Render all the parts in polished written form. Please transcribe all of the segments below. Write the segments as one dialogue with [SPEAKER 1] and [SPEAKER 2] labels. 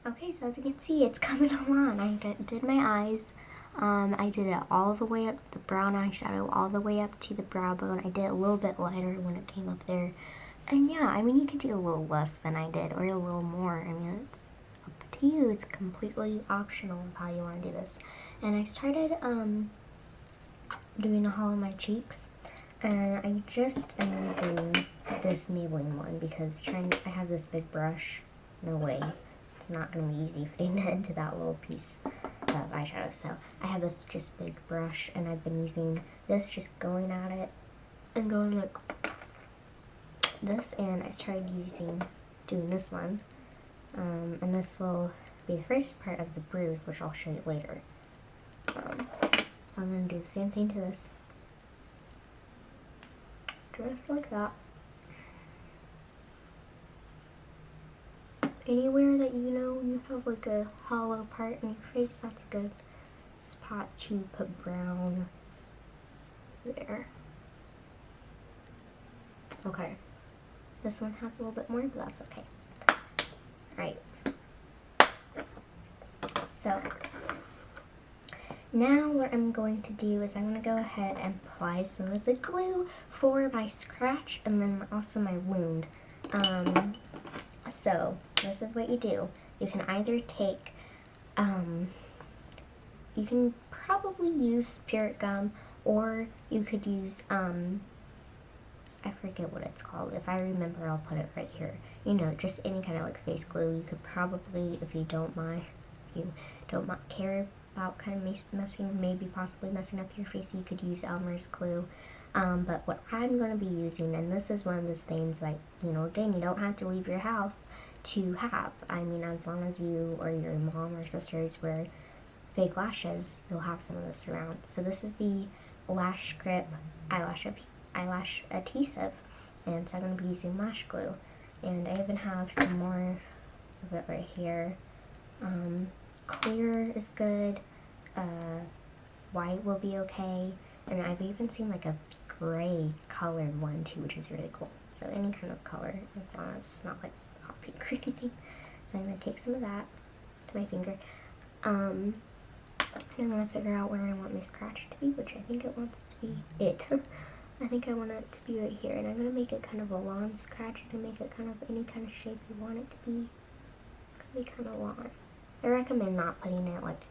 [SPEAKER 1] Okay, so as you can see, it's coming along. Did my eyes. I did it all the way up, the brown eyeshadow, all the way up to the brow bone. I did it a little bit lighter when it came up there. And yeah, I mean, you could do a little less than I did, or a little more. I mean, it's up to you. It's completely optional of how you want to do this. And I started doing the hollow of my cheeks. And I just am using this Maybelline one because I have this big brush. No way. It's not going to be easy fitting it into that little piece of eyeshadow. So I have this just big brush and I've been using this, just going at it and going like this. And I started doing this one. And this will be the first part of the bruise, which I'll show you later. I'm going to do the same thing to this. Just like that. Anywhere that you know you have like a hollow part in your face, that's a good spot to put brown there. Okay. This one has a little bit more, but that's okay. Alright. So, now what I'm going to do is I'm going to go ahead and apply some of the glue for my scratch and then also my wound. So this is what you do. You can either take, you can probably use spirit gum, or you could use, I forget what it's called. If I remember, I'll put it right here. You know, just any kind of like face glue. You could probably, if you don't care about kind of possibly messing up your face, you could use Elmer's glue. But what I'm going to be using, and this is one of those things like, you know, again, you don't have to leave your house to have. I mean, as long as you or your mom or sisters wear fake lashes, you'll have some of this around. So this is the Lash Grip eyelash adhesive, and so I'm going to be using lash glue. And I even have some more of it right here. Clear is good. White will be okay. And I've even seen like a gray colored one too, which is really cool. So any kind of color, as long as it's not like hot pink or anything. So I'm going to take some of that to my finger. And I'm going to figure out where I want my scratch to be, which I think it wants to be it. I think I want it to be right here. And I'm going to make it kind of a long scratch to make it kind of any kind of shape you want it to be. It could be kind of long. I recommend not putting it like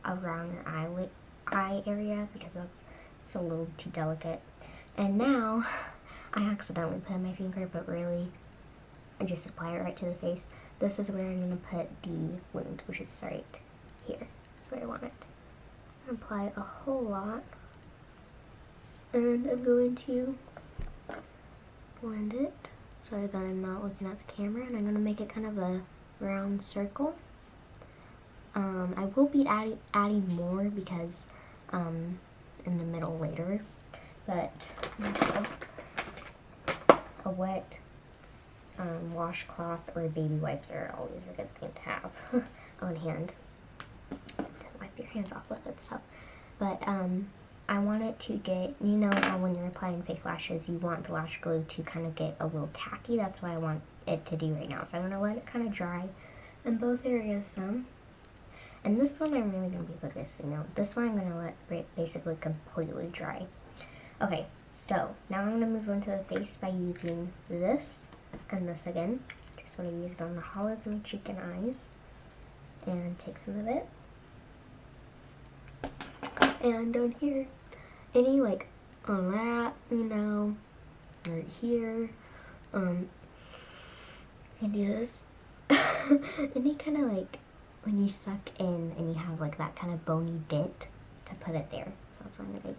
[SPEAKER 1] around your eye area, because it's a little too delicate. And now I accidentally put in my finger, but really I just apply it right to the face. This is where I'm going to put the wound, which is right here. That's where I want it. Apply a whole lot, and I'm going to blend it so that I'm not looking at the camera, and I'm going to make it kind of a round circle. I will be adding more because in the middle later, but a wet washcloth or baby wipes are always a good thing to have on hand to wipe your hands off with that stuff. But I want it to get, you know how when you're applying fake lashes, you want the lash glue to kind of get a little tacky. That's what I want it to do right now. So I'm going to let it kind of dry in both areas some. And this one I'm really going to be focusing on. This one I'm going to let basically completely dry. Okay, so now I'm going to move on to the face by using this and this again. Just want to use it on the hollows of my cheek and eyes. And take some of it. And down here, any like on that, you know, right here, and do this. Any kind of like when you suck in and you have like that kind of bony dent, to put it there. So that's what I'm gonna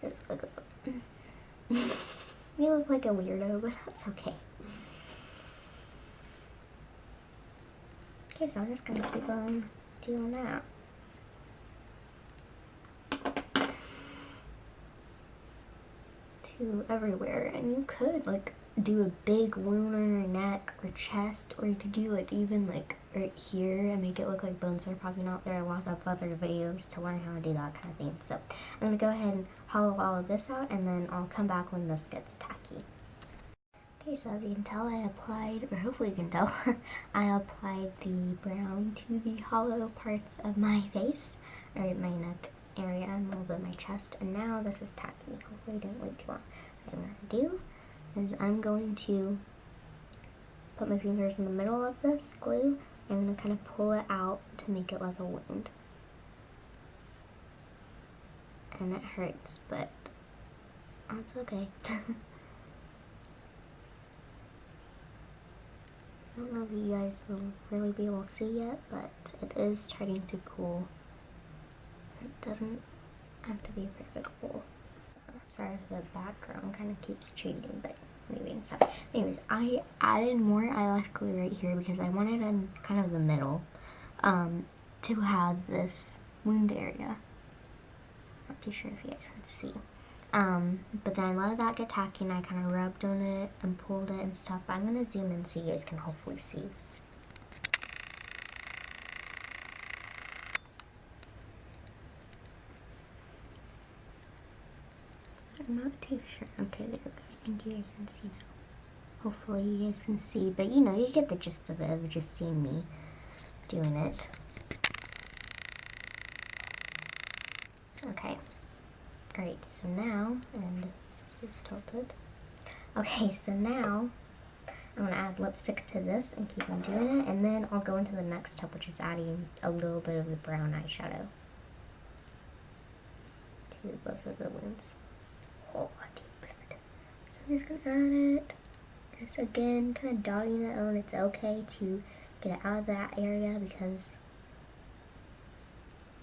[SPEAKER 1] do. Just look at you look like a weirdo, but that's okay. Okay, so I'm just gonna keep on doing that. To everywhere, and you could like do a big wound on your neck or chest, or you could do like even like right here and make it look like bones are popping out. There are a lot of other videos to learn how to do that kind of thing. So I'm gonna go ahead and hollow all of this out, and then I'll come back when this gets tacky. Okay, so as you can tell, I applied, or hopefully you can tell, I applied the brown to the hollow parts of my face, or my neck area, and a little bit of my chest, and now this is tacky. Hopefully I didn't wait too long. What I'm going to do is I'm going to put my fingers in the middle of this glue. I'm going to kind of pull it out to make it like a wound. And it hurts, but that's okay. I don't know if you guys will really be able to see yet, but it is starting to pool. It doesn't have to be a perfect pool. Sorry if the background kind of keeps changing, but maybe and stuff. Anyways, I added more eyelash glue right here because I wanted in kind of the middle to have this wound area. Not too sure if you guys can see. But then I let that get tacky and I kind of rubbed on it and pulled it and stuff. I'm going to zoom in so you guys can hopefully see. So I'm not too sure. Okay, there we go. I think you guys can see now. Hopefully you guys can see, but you know, you get the gist of it of just seeing me doing it. Okay. Alright, so now, and this is tilted. Okay, so now I'm going to add lipstick to this and keep on doing it, and then I'll go into the next step, which is adding a little bit of the brown eyeshadow to both of the wounds. Oh, deep blood. So I'm just going to add it. Just again, kind of dotting it on. It's okay to get it out of that area because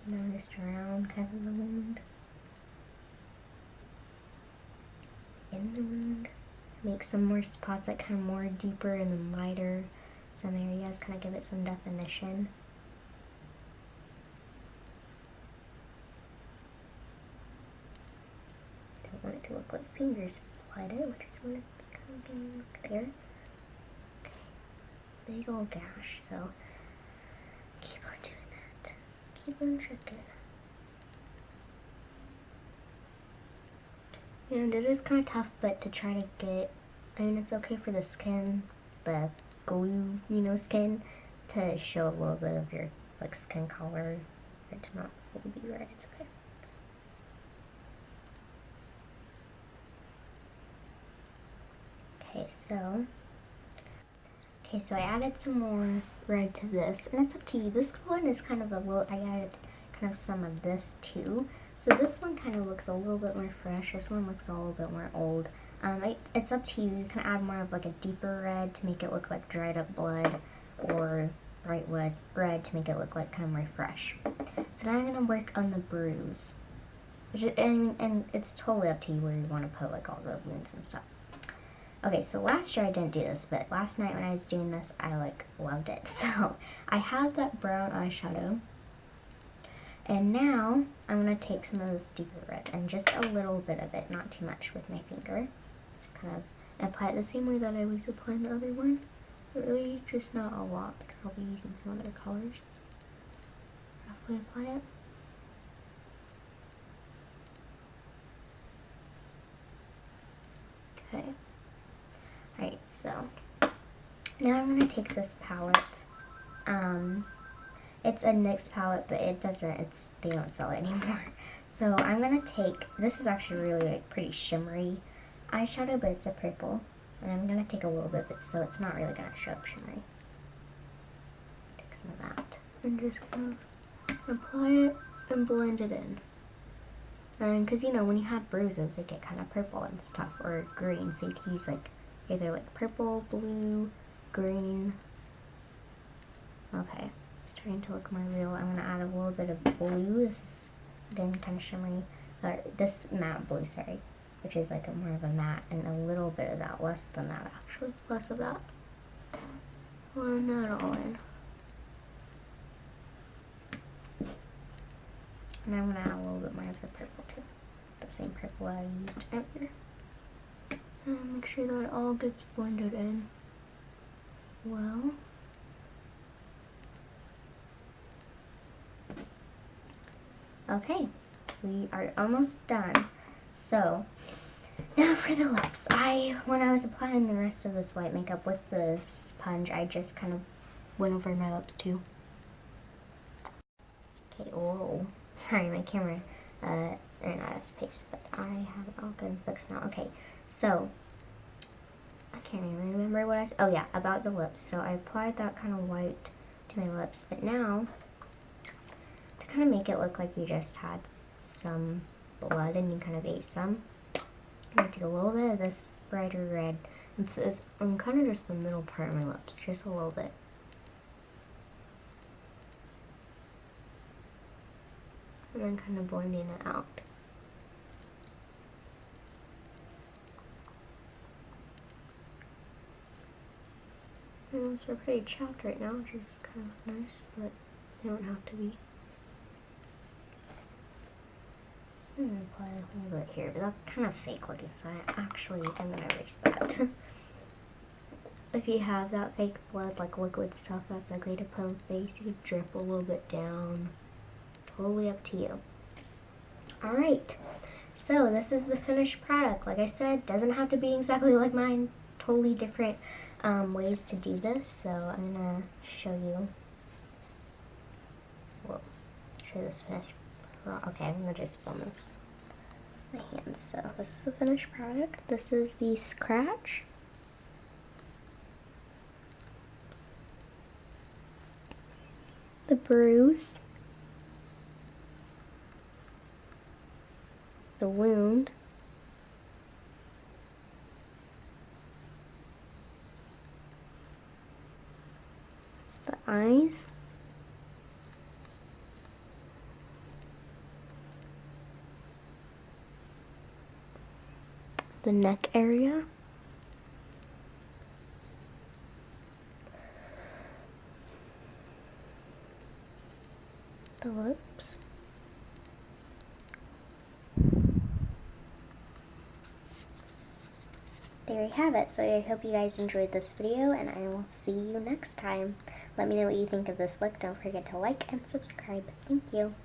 [SPEAKER 1] now just around kind of the wound. In the wound. Make some more spots like kind of more deeper and then lighter. Some areas kind of give it some definition. Don't want it to look like fingers applied it, which is what it's kind of getting look there. Okay, big old gash, so keep on doing that. Keep on tricking. And it is kind of tough, but to try to get, I mean, it's okay for the skin, the glue, you know, skin, to show a little bit of your, like, skin color, for it to not fully be red. It's okay. Okay, so I added some more red to this, and it's up to you. This one is kind of a little, I added kind of some of this too. So this one kind of looks a little bit more fresh. This one looks a little bit more old. It's up to you. You can add more of like a deeper red to make it look like dried up blood, or bright red to make it look like kind of more fresh. So now I'm going to work on the bruise. And it's totally up to you where you want to put like all the wounds and stuff. Okay, so last year I didn't do this, but last night when I was doing this, I like loved it. So I have that brown eyeshadow. And now I'm going to take some of this deeper red and just a little bit of it, not too much, with my finger. Just kind of apply it the same way that I was applying the other one. But really just not a lot because I'll be using some other colors. Roughly apply it. Okay. Alright, so now I'm going to take this palette. It's a NYX palette, but they don't sell it anymore. So I'm going to take, this is actually really like pretty shimmery eyeshadow, but it's a purple. And I'm going to take a little bit, so it's not really going to show up shimmery. Take some of that. And just kind of apply it and blend it in. And because, you know, when you have bruises, they get kind of purple and stuff, or green, so you can use like either like purple, blue, green. Okay. Starting to look more real. I'm going to add a little bit of blue. This is, again, kind of shimmery. This matte blue, sorry, which is like more of a matte, and a little bit of that, less than that actually, less of that. Blend that all in. And I'm going to add a little bit more of the purple too. The same purple I used earlier. And make sure that it all gets blended in well. Okay, we are almost done. So Now for the lips. When I was applying the rest of this white makeup with the sponge, I just kind of went over my lips too. Okay, whoa. Sorry, my camera ran out of space, but I have it all good fixed now. Okay, so I can't even remember what I said. Oh yeah, about the lips. So I applied that kind of white to my lips, but now to kind of make it look like you just had some blood and you kind of ate some, I'm going to take a little bit of this brighter red and put this on kind of just the middle part of my lips, just a little bit. And then kind of blending it out. My lips are pretty chapped right now, which is kind of nice, but they don't have to be. I'm going to apply a little bit here, but that's kind of fake looking, so I'm going to erase that. If you have that fake blood, like liquid stuff, that's a great to put on the face. You could drip a little bit down. Totally up to you. Alright, so this is the finished product. Like I said, doesn't have to be exactly like mine. Totally different ways to do this. So I'm going to show you. Whoa, show this finished. Okay, I'm going to just film this. My hands. So this is the finished product. This is the scratch. The bruise. The wound. The eyes. The neck area. The lips. There you have it. So I hope you guys enjoyed this video, and I will see you next time. Let me know what you think of this look. Don't forget to like and subscribe. Thank you.